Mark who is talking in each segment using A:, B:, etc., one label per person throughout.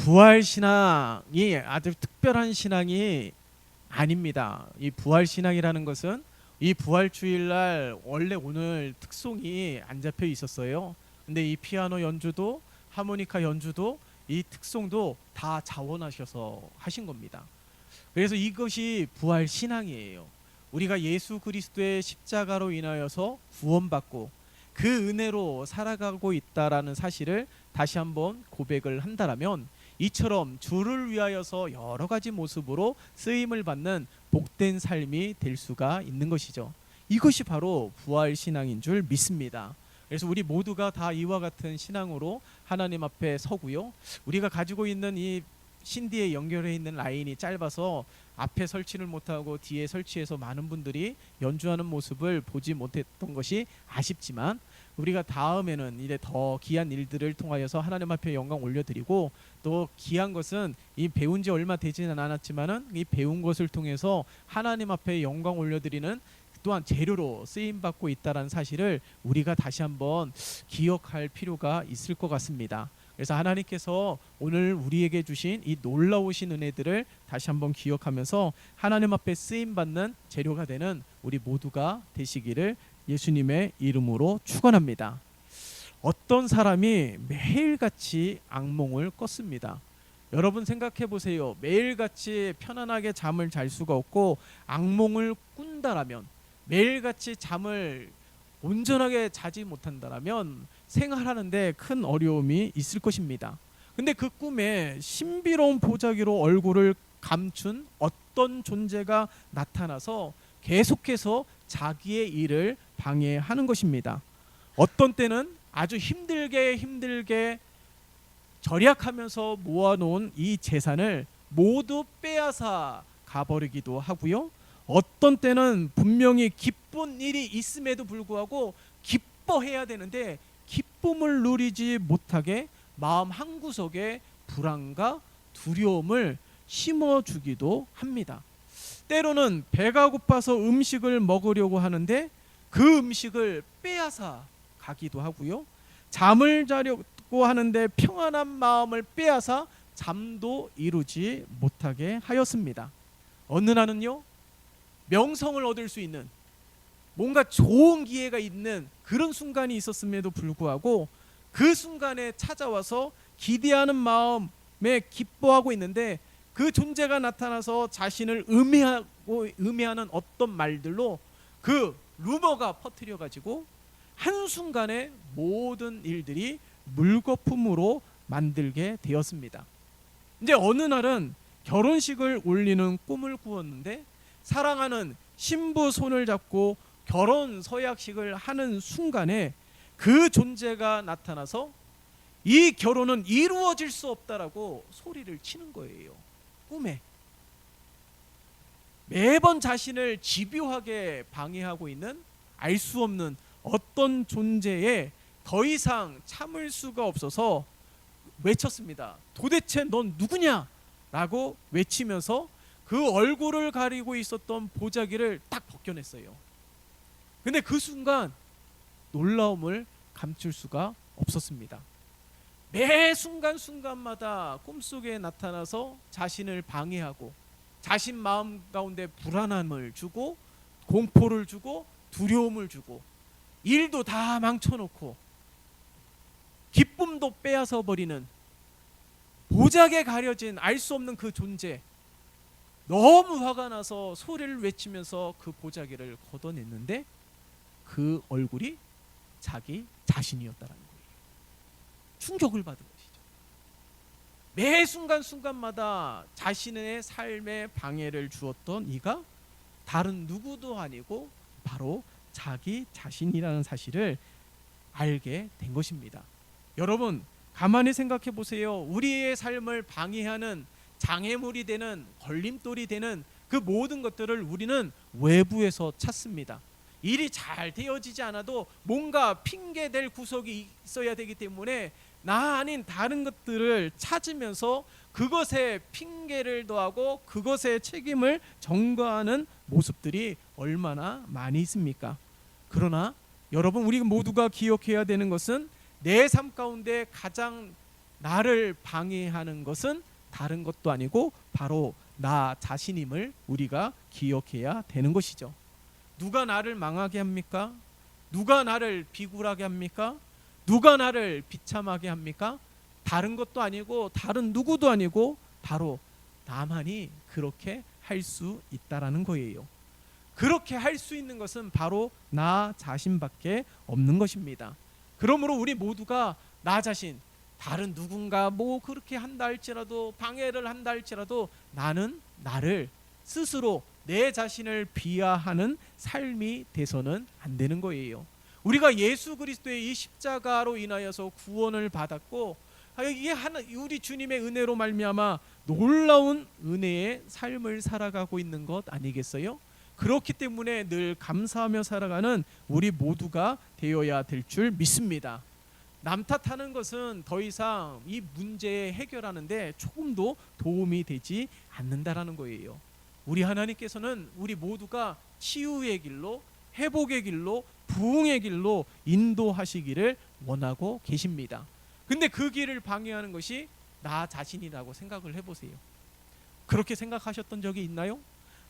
A: 부활 신앙이 아주 특별한 신앙이 아닙니다. 이 부활 신앙이라는 것은 이 부활 주일날 원래 오늘 특송이 안 잡혀 있었어요. 근데 이 피아노 연주도 하모니카 연주도 이 특송도 다 자원하셔서 하신 겁니다. 그래서 이것이 부활 신앙이에요. 우리가 예수 그리스도의 십자가로 인하여서 구원받고 그 은혜로 살아가고 있다라는 사실을 다시 한번 고백을 한다라면, 이처럼 주를 위하여서 여러 가지 모습으로 쓰임을 받는 복된 삶이 될 수가 있는 것이죠. 이것이 바로 부활 신앙인 줄 믿습니다. 그래서 우리 모두가 다 이와 같은 신앙으로 하나님 앞에 서고요. 우리가 가지고 있는 이 신디에 연결해 있는 라인이 짧아서 앞에 설치를 못하고 뒤에 설치해서 많은 분들이 연주하는 모습을 보지 못했던 것이 아쉽지만, 우리가 다음에는 이제 더 귀한 일들을 통하여서 하나님 앞에 영광 올려드리고, 또 귀한 것은 이 배운 지 얼마 되지는 않았지만은 이 배운 것을 통해서 하나님 앞에 영광 올려드리는 또한 재료로 쓰임 받고 있다는 사실을 우리가 다시 한번 기억할 필요가 있을 것 같습니다. 그래서 하나님께서 오늘 우리에게 주신 이 놀라우신 은혜들을 다시 한번 기억하면서 하나님 앞에 쓰임 받는 재료가 되는 우리 모두가 되시기를 예수님의 이름으로 축원합니다. 어떤 사람이 매일같이 악몽을 꿨습니다. 여러분 생각해 보세요. 매일같이 편안하게 잠을 잘 수가 없고 악몽을 꾼다라면, 매일같이 잠을 온전하게 자지 못한다라면 생활하는데 큰 어려움이 있을 것입니다. 근데 그 꿈에 신비로운 보자기로 얼굴을 감춘 어떤 존재가 나타나서 계속해서 자기의 일을 방해하는 것입니다. 어떤 때는 아주 힘들게 절약하면서 모아놓은 이 재산을 모두 빼앗아 가버리기도 하고요. 어떤 때는 분명히 기쁜 일이 있음에도 불구하고 기뻐해야 되는데 기쁨을 누리지 못하게 마음 한구석에 불안과 두려움을 심어주기도 합니다. 때로는 배가 고파서 음식을 먹으려고 하는데 그 음식을 빼앗아 가기도 하고요. 잠을 자려고 하는데 평안한 마음을 빼앗아 잠도 이루지 못하게 하였습니다. 어느 날은요, 명성을 얻을 수 있는 뭔가 좋은 기회가 있는 그런 순간이 있었음에도 불구하고 그 순간에 찾아와서 기대하는 마음에 기뻐하고 있는데 그 존재가 나타나서 자신을 음해하는 어떤 말들로 그 루머가 퍼뜨려 가지고 한순간에 모든 일들이 물거품으로 만들게 되었습니다. 이제 어느 날은 결혼식을 올리는 꿈을 꾸었는데 사랑하는 신부 손을 잡고 결혼 서약식을 하는 순간에 그 존재가 나타나서 이 결혼은 이루어질 수 없다라고 소리를 치는 거예요. 꿈에. 매번 자신을 집요하게 방해하고 있는 알 수 없는 어떤 존재에 더 이상 참을 수가 없어서 외쳤습니다. 도대체 넌 누구냐? 라고 외치면서 그 얼굴을 가리고 있었던 보자기를 딱 벗겨냈어요. 근데 그 순간 놀라움을 감출 수가 없었습니다. 매 순간순간마다 꿈속에 나타나서 자신을 방해하고 자신 마음 가운데 불안함을 주고 공포를 주고 두려움을 주고 일도 다 망쳐놓고 기쁨도 빼앗아 버리는 보자기에 가려진 알 수 없는 그 존재, 너무 화가 나서 소리를 외치면서 그 보자기를 걷어냈는데 그 얼굴이 자기 자신이었다는 거예요. 충격을 받은 것이죠. 매 순간순간마다 자신의 삶에 방해를 주었던 이가 다른 누구도 아니고 바로 자기 자신이라는 사실을 알게 된 것입니다. 여러분 가만히 생각해 보세요. 우리의 삶을 방해하는 장애물이 되는, 걸림돌이 되는 그 모든 것들을 우리는 외부에서 찾습니다. 일이 잘 되어지지 않아도 뭔가 핑계댈 구석이 있어야 되기 때문에 나 아닌 다른 것들을 찾으면서 그것에 핑계를 더하고 그것에 책임을 전가하는 모습들이 얼마나 많이 있습니까? 그러나 여러분, 우리 모두가 기억해야 되는 것은 내 삶 가운데 가장 나를 방해하는 것은 다른 것도 아니고 바로 나 자신임을 우리가 기억해야 되는 것이죠. 누가 나를 망하게 합니까? 누가 나를 비굴하게 합니까? 누가 나를 비참하게 합니까? 다른 것도 아니고 다른 누구도 아니고 바로 나만이 그렇게 할 수 있다라는 거예요. 그렇게 할 수 있는 것은 바로 나 자신밖에 없는 것입니다. 그러므로 우리 모두가 나 자신, 다른 누군가 뭐 그렇게 한다 할지라도, 방해를 한다 할지라도 나는 나를 스스로 내 자신을 비하하는 삶이 돼서는 안 되는 거예요. 우리가 예수 그리스도의 이 십자가로 인하여서 구원을 받았고, 이게 우리 주님의 은혜로 말미암아 놀라운 은혜의 삶을 살아가고 있는 것 아니겠어요? 그렇기 때문에 늘 감사하며 살아가는 우리 모두가 되어야 될 줄 믿습니다. 남 탓하는 것은 더 이상 이 문제 해결하는데 조금도 도움이 되지 않는다라는 거예요. 우리 하나님께서는 우리 모두가 치유의 길로, 회복의 길로, 부흥의 길로 인도하시기를 원하고 계십니다. 근데 그 길을 방해하는 것이 나 자신이라고 생각을 해보세요. 그렇게 생각하셨던 적이 있나요?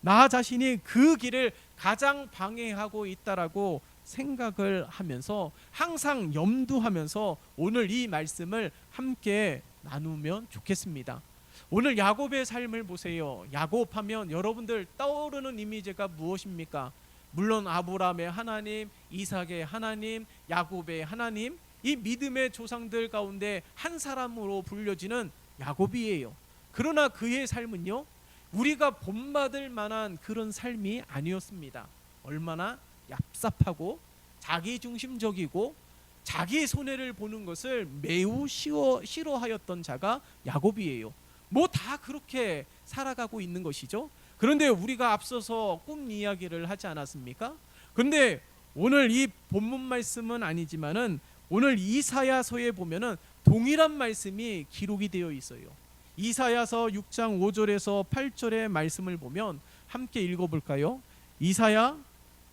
A: 나 자신이 그 길을 가장 방해하고 있다라고 생각을 하면서 항상 염두하면서 오늘 이 말씀을 함께 나누면 좋겠습니다. 오늘 야곱의 삶을 보세요. 야곱하면 여러분들 떠오르는 이미지가 무엇입니까? 물론 아브라함의 하나님, 이삭의 하나님, 야곱의 하나님, 이 믿음의 조상들 가운데 한 사람으로 불려지는 야곱이에요. 그러나 그의 삶은요, 우리가 본받을 만한 그런 삶이 아니었습니다. 얼마나 얍삽하고 자기중심적이고 자기 손해를 보는 것을 매우 싫어하였던 자가 야곱이에요. 뭐 다 그렇게 살아가고 있는 것이죠. 그런데 우리가 앞서서 꿈 이야기를 하지 않았습니까? 그런데 오늘 이 본문 말씀은 아니지만은 오늘 이사야서에 보면은 동일한 말씀이 기록이 되어 있어요. 이사야서 6장 5절에서 8절의 말씀을 보면 함께 읽어볼까요? 이사야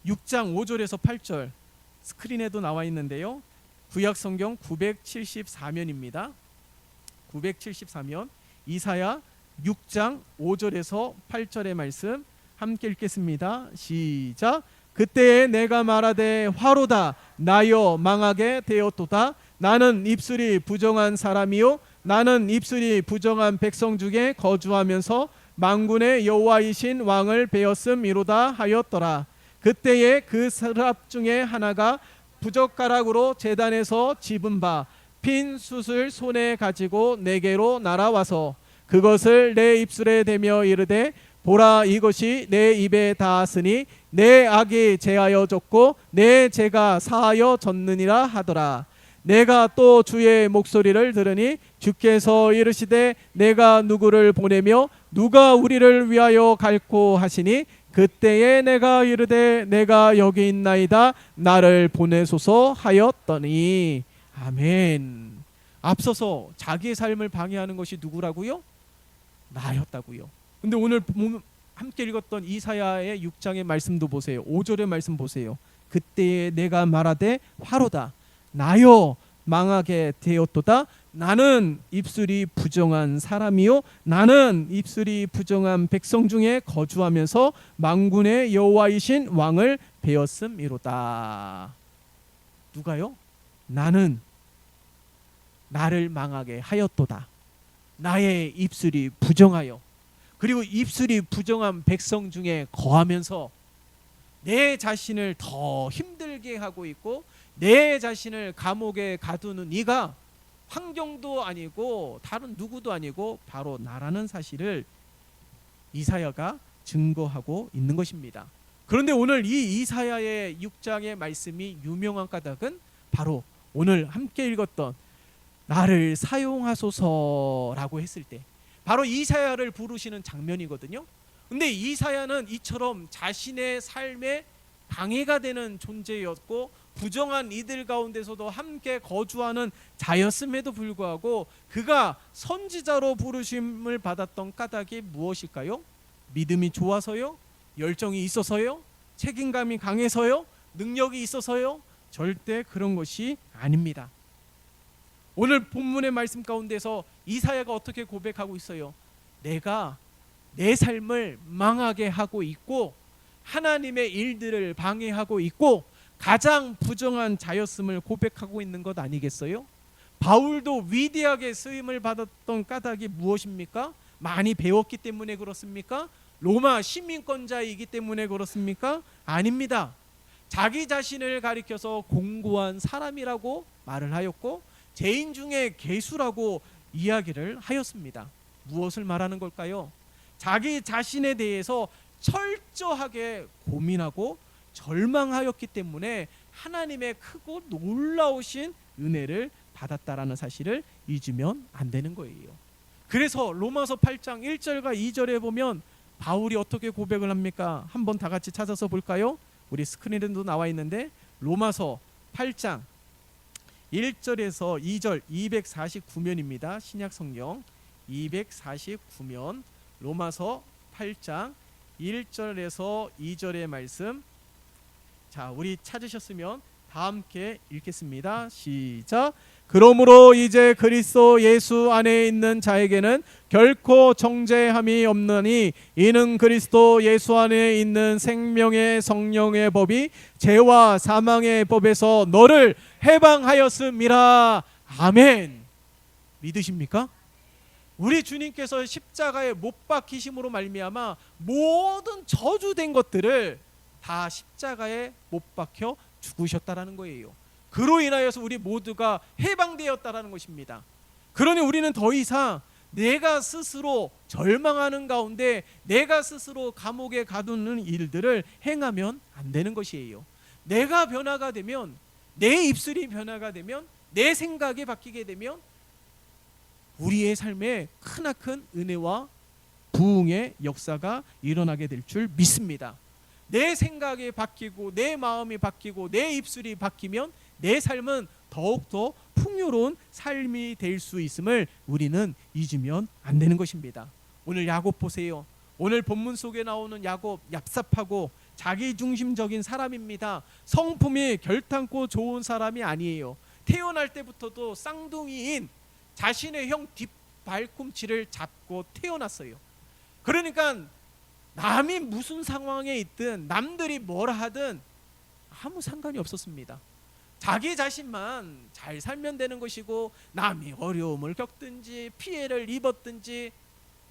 A: 6장 5절에서 8절 스크린에도 나와 있는데요. 구약성경 974면입니다. 974면 이사야 6장 5절에서 8절의 말씀 함께 읽겠습니다. 시작. 그때에 내가 말하되 화로다 나여 망하게 되었도다. 나는 입술이 부정한 사람이요 나는 입술이 부정한 백성 중에 거주하면서 만군의 여호와이신 왕을 베었음이로다 하였더라. 그때에 그 서랍 중에 하나가 부젓가락으로 제단에서 집은 바 핀 숯을 손에 가지고 내게로 날아와서 그것을 내 입술에 대며 이르되 보라 이것이 내 입에 닿았으니 내 악이 제하여 졌고 내 죄가 사하여 졌느니라 하더라. 내가 또 주의 목소리를 들으니 주께서 이르시되 내가 누구를 보내며 누가 우리를 위하여 갈고 하시니 그때에 내가 이르되 내가 여기 있나이다 나를 보내소서 하였더니. 아멘. 앞서서 자기의 삶을 방해하는 것이 누구라고요? 나였다고요. 근데 오늘 함께 읽었던 이사야의 6장의 말씀도 보세요. 5절의 말씀 보세요. 그때에 내가 말하되 화로다 나여 망하게 되었도다. 나는 입술이 부정한 사람이요 나는 입술이 부정한 백성 중에 거주하면서 만군의 여호와이신 왕을 베었음이로다. 누가요? 나는 나를 망하게 하였도다. 나의 입술이 부정하여 그리고 입술이 부정한 백성 중에 거하면서 내 자신을 더 힘들게 하고 있고 내 자신을 감옥에 가두는 이가 환경도 아니고 다른 누구도 아니고 바로 나라는 사실을 이사야가 증거하고 있는 것입니다. 그런데 오늘 이 이사야의 6장의 말씀이 유명한 까닭은 바로 오늘 함께 읽었던 나를 사용하소서라고 했을 때 바로 이사야를 부르시는 장면이거든요. 근데 이사야는 이처럼 자신의 삶에 방해가 되는 존재였고 부정한 이들 가운데서도 함께 거주하는 자였음에도 불구하고 그가 선지자로 부르심을 받았던 까닭이 무엇일까요? 믿음이 좋아서요? 열정이 있어서요? 책임감이 강해서요? 능력이 있어서요? 절대 그런 것이 아닙니다. 오늘 본문의 말씀 가운데서 이사야가 어떻게 고백하고 있어요? 내가 내 삶을 망하게 하고 있고 하나님의 일들을 방해하고 있고 가장 부정한 자였음을 고백하고 있는 것 아니겠어요? 바울도 위대하게 쓰임을 받았던 까닭이 무엇입니까? 많이 배웠기 때문에 그렇습니까? 로마 시민권자이기 때문에 그렇습니까? 아닙니다. 자기 자신을 가리켜서 공고한 사람이라고 말을 하였고 죄인 중에 괴수라고 이야기를 하였습니다. 무엇을 말하는 걸까요? 자기 자신에 대해서 철저하게 고민하고 절망하였기 때문에 하나님의 크고 놀라우신 은혜를 받았다라는 사실을 잊으면 안 되는 거예요. 그래서 로마서 8장 1절과 2절에 보면 바울이 어떻게 고백을 합니까? 한번 다 같이 찾아서 볼까요? 우리 스크린에도 나와 있는데 로마서 8장 1절에서 2절 249면입니다. 신약 성경 249면 로마서 8장 1절에서 2절의 말씀. 자, 우리 찾으셨으면 다 함께 읽겠습니다. 시작. 그러므로 이제 그리스도 예수 안에 있는 자에게는 결코 정죄함이 없느니 이는 그리스도 예수 안에 있는 생명의 성령의 법이 죄와 사망의 법에서 너를 해방하였음이라. 아멘. 믿으십니까? 우리 주님께서 십자가에 못 박히심으로 말미암아 모든 저주된 것들을 다 십자가에 못 박혀 죽으셨다라는 거예요. 그로 인하여서 우리 모두가 해방되었다라는 것입니다. 그러니 우리는 더 이상 내가 스스로 절망하는 가운데 내가 스스로 감옥에 가두는 일들을 행하면 안 되는 것이에요. 내가 변화가 되면, 내 입술이 변화가 되면, 내 생각이 바뀌게 되면 우리의 삶에 크나큰 은혜와 부흥의 역사가 일어나게 될 줄 믿습니다. 내 생각이 바뀌고 내 마음이 바뀌고 내 입술이 바뀌면 내 삶은 더욱더 풍요로운 삶이 될 수 있음을 우리는 잊으면 안 되는 것입니다. 오늘 야곱 보세요. 오늘 본문 속에 나오는 야곱, 얍삽하고 자기중심적인 사람입니다. 성품이 결탄코 좋은 사람이 아니에요. 태어날 때부터도 쌍둥이인 자신의 형 뒷발꿈치를 잡고 태어났어요. 그러니까 남이 무슨 상황에 있든 남들이 뭘 하든 아무 상관이 없었습니다. 자기 자신만 잘 살면 되는 것이고 남이 어려움을 겪든지 피해를 입었든지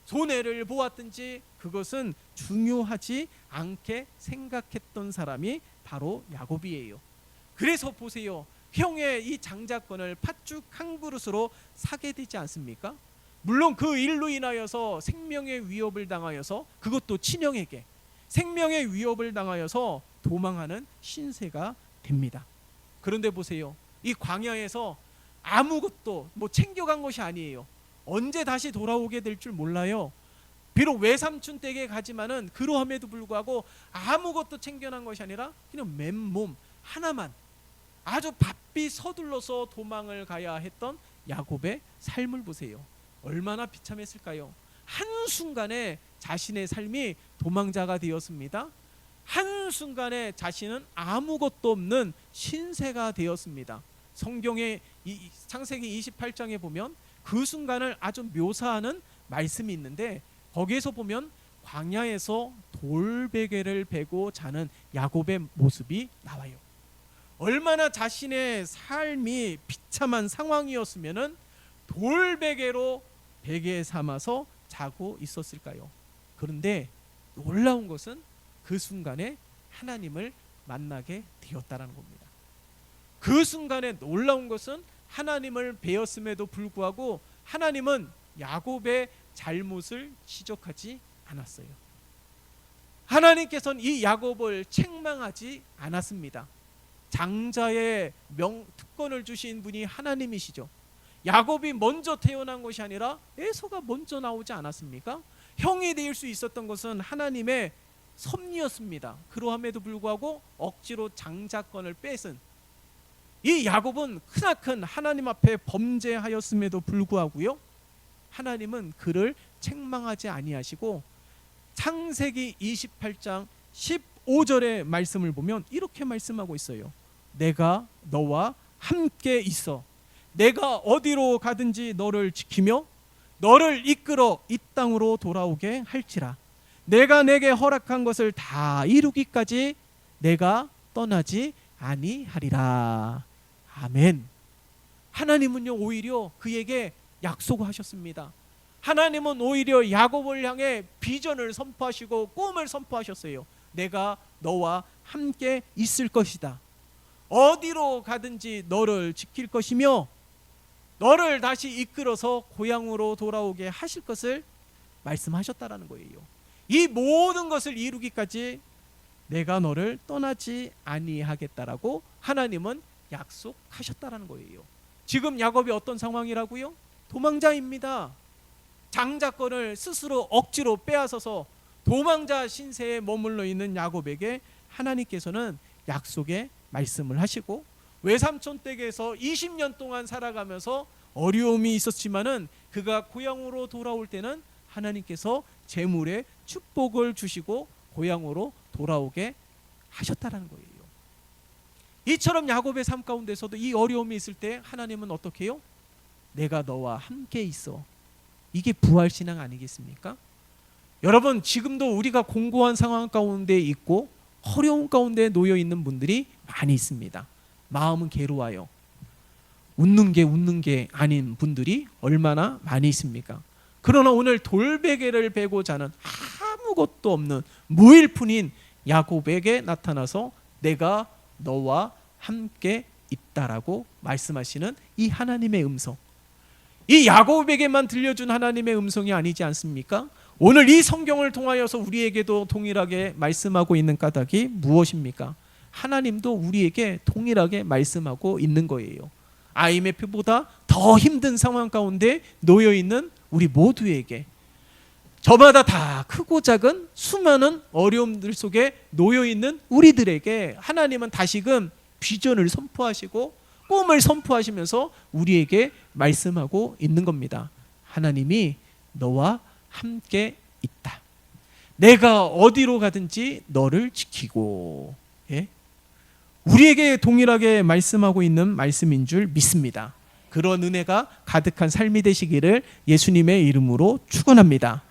A: 손해를 보았든지 그것은 중요하지 않게 생각했던 사람이 바로 야곱이에요. 그래서 보세요. 형의 이 장자권을 팥죽 한 그릇으로 사게 되지 않습니까? 물론 그 일로 인하여서 생명의 위협을 당하여서, 그것도 친형에게 생명의 위협을 당하여서 도망하는 신세가 됩니다. 그런데 보세요. 이 광야에서 아무것도 챙겨간 것이 아니에요. 언제 다시 돌아오게 될 줄 몰라요. 비록 외삼촌 댁에 가지만은 그러함에도 불구하고 아무것도 챙겨난 것이 아니라 그냥 맨몸 하나만 아주 바삐 서둘러서 도망을 가야 했던 야곱의 삶을 보세요. 얼마나 비참했을까요? 한순간에 자신의 삶이 도망자가 되었습니다. 한순간에 자신은 아무것도 없는 신세가 되었습니다. 성경의 창세기 28장에 보면 그 순간을 아주 묘사하는 말씀이 있는데 거기에서 보면 광야에서 돌베개를 베고 자는 야곱의 모습이 나와요. 얼마나 자신의 삶이 비참한 상황이었으면은 돌베개로 베개 삼아서 자고 있었을까요? 그런데 놀라운 것은 그 순간에 하나님을 만나게 되었다라는 겁니다. 그 순간에 놀라운 것은 하나님을 배웠음에도 불구하고 하나님은 야곱의 잘못을 지적하지 않았어요. 하나님께서는 이 야곱을 책망하지 않았습니다. 장자의 특권을 주신 분이 하나님이시죠. 야곱이 먼저 태어난 것이 아니라 에서가 먼저 나오지 않았습니까? 형이 될 수 있었던 것은 하나님의 섭리였습니다. 그러함에도 불구하고 억지로 장자권을 뺏은 이 야곱은 크나큰 하나님 앞에 범죄하였음에도 불구하고요, 하나님은 그를 책망하지 아니하시고 창세기 28장 15절의 말씀을 보면 이렇게 말씀하고 있어요. 내가 너와 함께 있어 내가 어디로 가든지 너를 지키며 너를 이끌어 이 땅으로 돌아오게 할지라. 내가 내게 허락한 것을 다 이루기까지 내가 떠나지 아니하리라. 아멘. 하나님은요 오히려 그에게 약속하셨습니다. 하나님은 오히려 야곱을 향해 비전을 선포하시고 꿈을 선포하셨어요. 내가 너와 함께 있을 것이다. 어디로 가든지 너를 지킬 것이며 너를 다시 이끌어서 고향으로 돌아오게 하실 것을 말씀하셨다라는 거예요. 이 모든 것을 이루기까지 내가 너를 떠나지 아니하겠다라고 하나님은 약속하셨다라는 거예요. 지금 야곱이 어떤 상황이라고요? 도망자입니다. 장자권을 스스로 억지로 빼앗아서 도망자 신세에 머물러 있는 야곱에게 하나님께서는 약속의 말씀을 하시고 외삼촌 댁에서 20년 동안 살아가면서 어려움이 있었지만은 그가 고향으로 돌아올 때는 하나님께서 재물의 축복을 주시고 고향으로 돌아오게 하셨다라는 거예요. 이처럼 야곱의 삶 가운데서도 이 어려움이 있을 때 하나님은 어떻게 해요? 내가 너와 함께 있어. 이게 부활신앙 아니겠습니까? 여러분, 지금도 우리가 공고한 상황 가운데 있고 어려운 가운데 놓여 있는 분들이 많이 있습니다. 마음은 괴로워요. 웃는 게 아닌 분들이 얼마나 많이 있습니까? 그러나 오늘 돌베개를 베고 자는 아무것도 없는 무일푼인 야곱에게 나타나서 내가 너와 함께 있다라고 말씀하시는 이 하나님의 음성, 이 야곱에게만 들려준 하나님의 음성이 아니지 않습니까? 오늘 이 성경을 통하여서 우리에게도 동일하게 말씀하고 있는 까닭이 무엇입니까? 하나님도 우리에게 동일하게 말씀하고 있는 거예요. IMF보다 더 힘든 상황 가운데 놓여 있는 우리 모두에게, 저마다 다 크고 작은 수많은 어려움들 속에 놓여 있는 우리들에게 하나님은 다시금 비전을 선포하시고 꿈을 선포하시면서 우리에게 말씀하고 있는 겁니다. 하나님이 너와 함께 있다. 내가 어디로 가든지 너를 지키고. 예? 우리에게 동일하게 말씀하고 있는 말씀인 줄 믿습니다. 그런 은혜가 가득한 삶이 되시기를 예수님의 이름으로 축원합니다.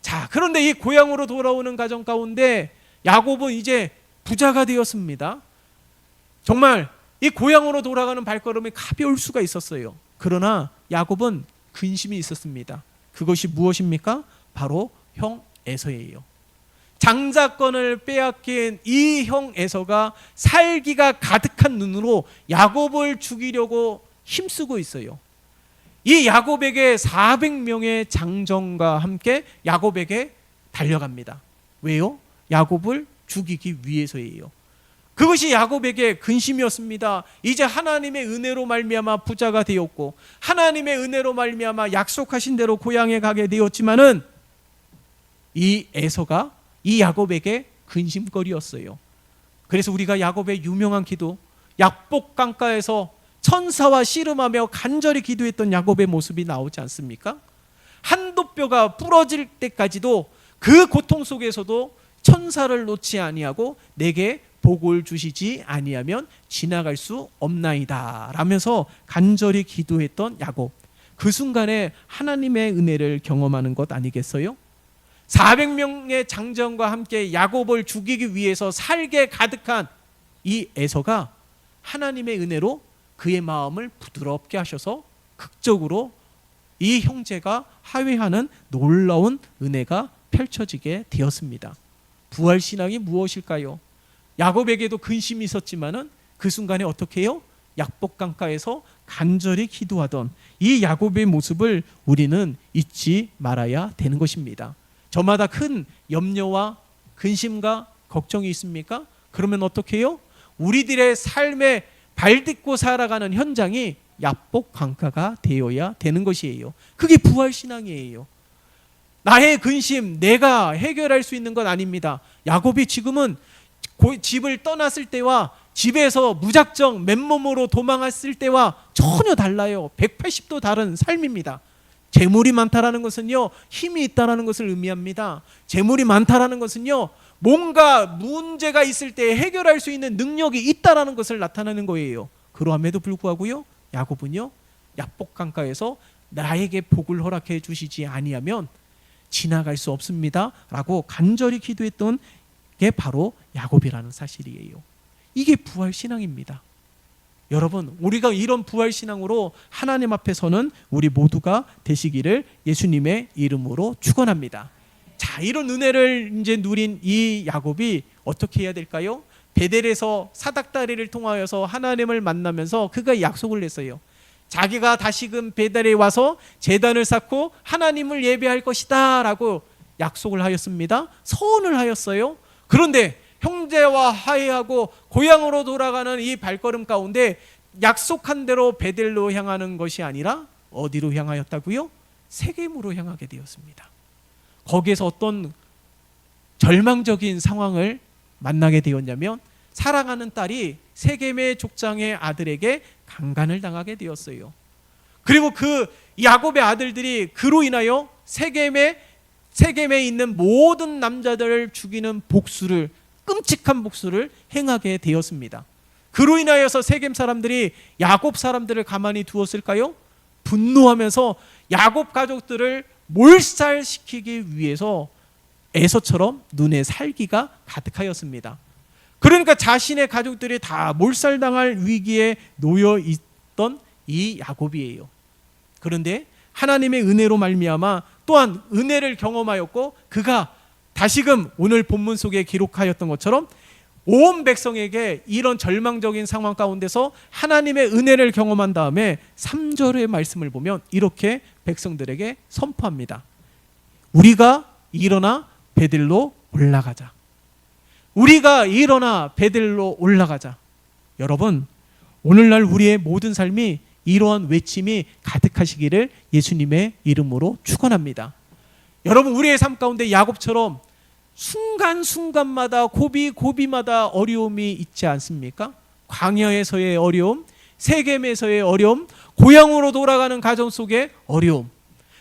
A: 자, 그런데 이 고향으로 돌아오는 가정 가운데 야곱은 이제 부자가 되었습니다. 정말 이 고향으로 돌아가는 발걸음이 가벼울 수가 있었어요. 그러나 야곱은 근심이 있었습니다. 그것이 무엇입니까? 바로 형 에서예요. 장자권을 빼앗긴 이 형 에서가 살기가 가득한 눈으로 야곱을 죽이려고 힘쓰고 있어요. 이 야곱에게 400명의 장정과 함께 야곱에게 달려갑니다. 왜요? 야곱을 죽이기 위해서예요. 그것이 야곱에게 근심이었습니다. 이제 하나님의 은혜로 말미암아 부자가 되었고 하나님의 은혜로 말미암아 약속하신 대로 고향에 가게 되었지만은 이 에서가 이 야곱에게 근심거리였어요. 그래서 우리가 야곱의 유명한 기도, 약복 강가에서 천사와 씨름하며 간절히 기도했던 야곱의 모습이 나오지 않습니까? 한도 뼈가 부러질 때까지도 그 고통 속에서도 천사를 놓지 아니하고 내게 복을 주시지 아니하면 지나갈 수 없나이다 라면서 간절히 기도했던 야곱. 그 순간에 하나님의 은혜를 경험하는 것 아니겠어요? 400명의 장정과 함께 야곱을 죽이기 위해서 살게 가득한 이 에서가 하나님의 은혜로 그의 마음을 부드럽게 하셔서 극적으로 이 형제가 화해하는 놀라운 은혜가 펼쳐지게 되었습니다. 부활신앙이 무엇일까요? 야곱에게도 근심이 있었지만은 그 순간에 어떻게 해요? 약복강가에서 간절히 기도하던 이 야곱의 모습을 우리는 잊지 말아야 되는 것입니다. 저마다 큰 염려와 근심과 걱정이 있습니까? 그러면 어떻게 해요? 우리들의 삶에 발딛고 살아가는 현장이 약복강가가 되어야 되는 것이에요. 그게 부활신앙이에요. 나의 근심, 내가 해결할 수 있는 건 아닙니다. 야곱이 지금은 집을 떠났을 때와 집에서 무작정 맨몸으로 도망했을 때와 전혀 달라요. 180도 다른 삶입니다. 재물이 많다라는 것은요, 힘이 있다라는 것을 의미합니다. 재물이 많다라는 것은요, 뭔가 문제가 있을 때 해결할 수 있는 능력이 있다라는 것을 나타내는 거예요. 그러함에도 불구하고요, 야곱은요, 야복 강가에서 나에게 복을 허락해 주시지 아니하면 지나갈 수 없습니다 라고 간절히 기도했던 게 바로 야곱이라는 사실이에요. 이게 부활신앙입니다. 여러분, 우리가 이런 부활신앙으로 하나님 앞에 서는 우리 모두가 되시기를 예수님의 이름으로 축원합니다. 자, 이런 은혜를 이제 누린 이 야곱이 어떻게 해야 될까요? 베델에서 사닥다리를 통하여서 하나님을 만나면서 그가 약속을 했어요. 자기가 다시금 베델에 와서 제단을 쌓고 하나님을 예배할 것이다 라고 약속을 하였습니다. 서원을 하였어요. 그런데 형제와 화해하고 고향으로 돌아가는 이 발걸음 가운데 약속한 대로 베델로 향하는 것이 아니라 어디로 향하였다고요? 세겜으로 향하게 되었습니다. 거기에서 어떤 절망적인 상황을 만나게 되었냐면 사랑하는 딸이 세겜의 족장의 아들에게 강간을 당하게 되었어요. 그리고 그 야곱의 아들들이 그로 인하여 세겜에 있는 모든 남자들을 죽이는 복수를, 끔찍한 복수를 행하게 되었습니다. 그로 인하여서 세겜 사람들이 야곱 사람들을 가만히 두었을까요? 분노하면서 야곱 가족들을 몰살시키기 위해서 에서처럼 눈에 살기가 가득하였습니다. 그러니까 자신의 가족들이 다 몰살당할 위기에 놓여 있던 이 야곱이에요. 그런데 하나님의 은혜로 말미암아 또한 은혜를 경험하였고, 그가 다시금 오늘 본문 속에 기록하였던 것처럼 온 백성에게 이런 절망적인 상황 가운데서 하나님의 은혜를 경험한 다음에 3절의 말씀을 보면 이렇게 백성들에게 선포합니다. 우리가 일어나 베델로 올라가자. 우리가 일어나 베델로 올라가자. 여러분, 오늘날 우리의 모든 삶이 이러한 외침이 가득하시기를 예수님의 이름으로 축원합니다. 여러분, 우리의 삶 가운데 야곱처럼 순간순간마다 고비마다 어려움이 있지 않습니까? 광야에서의 어려움, 세겜에서의 어려움, 고향으로 돌아가는 가정 속의 어려움,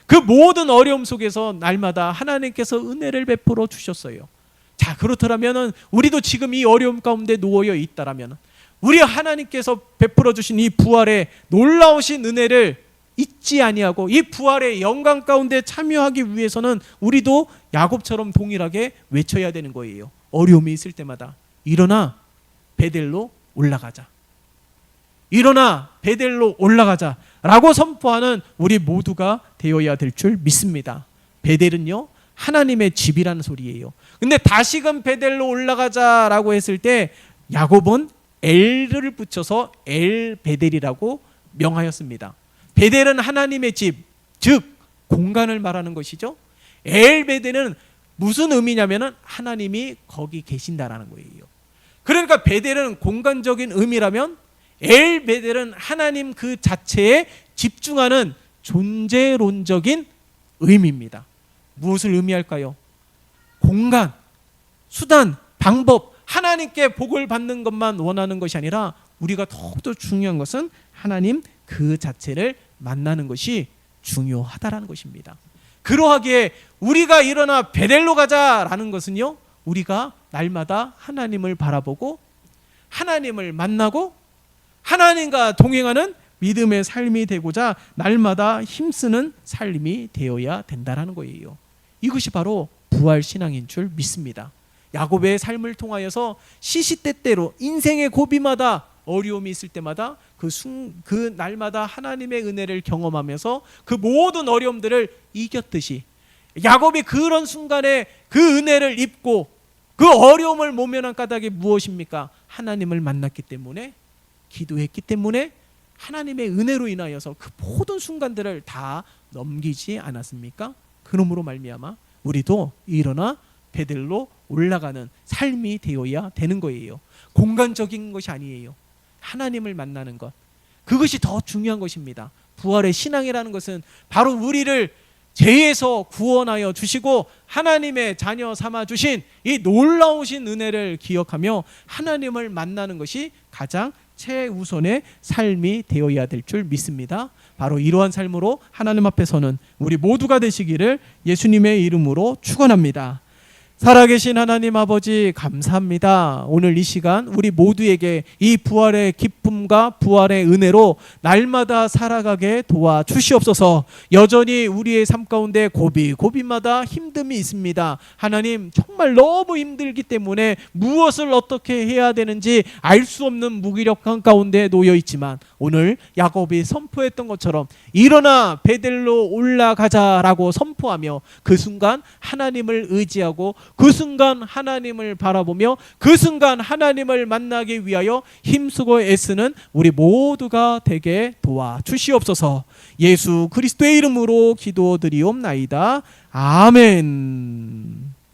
A: 그 모든 어려움 속에서 날마다 하나님께서 은혜를 베풀어 주셨어요. 자, 그렇다면 우리도 지금 이 어려움 가운데 놓여 있다라면 우리 하나님께서 베풀어 주신 이 부활의 놀라우신 은혜를 잊지 아니하고 이 부활의 영광 가운데 참여하기 위해서는 우리도 야곱처럼 동일하게 외쳐야 되는 거예요. 어려움이 있을 때마다 일어나 베델로 올라가자. 일어나 베델로 올라가자 라고 선포하는 우리 모두가 되어야 될 줄 믿습니다. 베델은요, 하나님의 집이라는 소리예요. 근데 다시금 베델로 올라가자라고 했을 때 야곱은 엘을 붙여서 엘 베델이라고 명하였습니다. 베델은 하나님의 집, 즉 공간을 말하는 것이죠. 엘 베델은 무슨 의미냐면은 하나님이 거기 계신다라는 거예요. 그러니까 베델은 공간적인 의미라면 엘 베델은 하나님 그 자체에 집중하는 존재론적인 의미입니다. 무엇을 의미할까요? 공간, 수단, 방법, 하나님께 복을 받는 것만 원하는 것이 아니라 우리가 더욱더 중요한 것은 하나님 그 자체를 만나는 것이 중요하다라는 것입니다. 그러하기에 우리가 일어나 베델로 가자라는 것은요, 우리가 날마다 하나님을 바라보고 하나님을 만나고 하나님과 동행하는 믿음의 삶이 되고자 날마다 힘쓰는 삶이 되어야 된다라는 거예요. 이것이 바로 부활신앙인 줄 믿습니다. 야곱의 삶을 통하여서 시시때때로 인생의 고비마다 어려움이 있을 때마다 그 날마다 하나님의 은혜를 경험하면서 그 모든 어려움들을 이겼듯이 야곱이 그런 순간에 그 은혜를 입고 그 어려움을 모면한 까닭이 무엇입니까? 하나님을 만났기 때문에, 기도했기 때문에 하나님의 은혜로 인하여서 그 모든 순간들을 다 넘기지 않았습니까? 그러므로 말미암아 우리도 일어나 베델로 올라가는 삶이 되어야 되는 거예요. 공간적인 것이 아니에요. 하나님을 만나는 것, 그것이 더 중요한 것입니다. 부활의 신앙이라는 것은 바로 우리를 죄에서 구원하여 주시고 하나님의 자녀 삼아 주신 이 놀라우신 은혜를 기억하며 하나님을 만나는 것이 가장 최우선의 삶이 되어야 될 줄 믿습니다. 바로 이러한 삶으로 하나님 앞에 서는 우리 모두가 되시기를 예수님의 이름으로 축원합니다. 살아계신 하나님 아버지 감사합니다. 오늘 이 시간 우리 모두에게 이 부활의 기쁨과 부활의 은혜로 날마다 살아가게 도와주시옵소서. 여전히 우리의 삶 가운데 고비마다 힘듦이 있습니다. 하나님 정말 너무 힘들기 때문에 무엇을 어떻게 해야 되는지 알 수 없는 무기력한 가운데 놓여 있지만 오늘 야곱이 선포했던 것처럼 일어나 베델로 올라가자라고 선포하며 그 순간 하나님을 의지하고 그 순간 하나님을 바라보며 그 순간 하나님을 만나기 위하여 힘쓰고 애쓰는 우리 모두가 되게 도와주시옵소서. 예수 그리스도의 이름으로 기도드리옵나이다. 아멘.